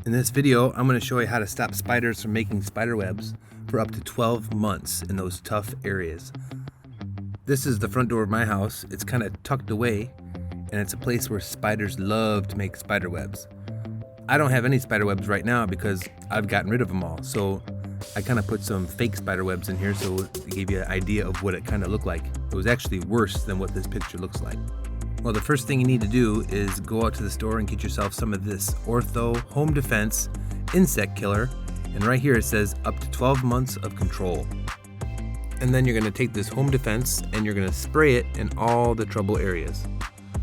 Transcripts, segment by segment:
In this video, I'm going to show you how to stop spiders from making spider webs for up to 12 months in those tough areas. This is the front door of my house. It's kind of tucked away, and it's a place where spiders love to make spider webs. I don't have any spider webs right now because I've gotten rid of them all. So I kind of put some fake spider webs in here so to give you an idea of what it kind of looked like. It was actually worse than what this picture looks like. Well, the first thing you need to do is go out to the store and get yourself some of this Ortho Home Defense insect killer. And right here it says up to 12 months of control. And then you're going to take this Home Defense and you're going to spray it in all the trouble areas.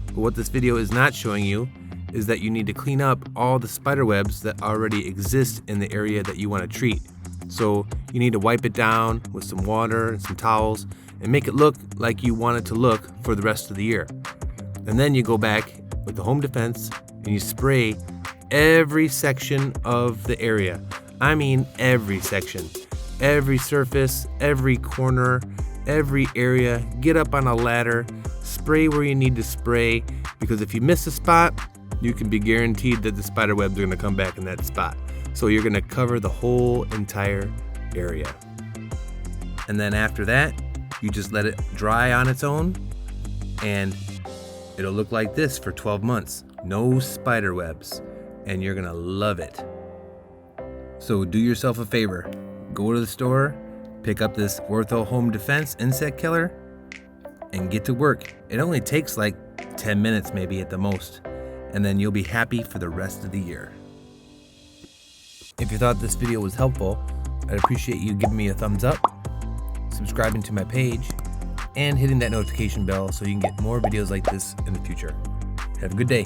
But what this video is not showing you is that you need to clean up all the spider webs that already exist in the area that you want to treat. So you need to wipe it down with some water and some towels and make it look like you want it to look for the rest of the year. And then you go back with the Home Defense and you spray every section of the area. I mean every section, every surface, every corner, every area. Get up on a ladder, spray where you need to spray, because if you miss a spot, you can be guaranteed that the spider webs are going to come back in that spot. So you're going to cover the whole entire area. And then after that, you just let it dry on its own, and it'll look like this for 12 months. No spider webs, and you're gonna love it. So do yourself a favor. Go to the store, pick up this Ortho Home Defense insect killer, and get to work. It only takes like 10 minutes maybe at the most, and then you'll be happy for the rest of the year. If you thought this video was helpful, I'd appreciate you giving me a thumbs up, subscribing to my page, and hitting that notification bell so you can get more videos like this in the future. Have a good day.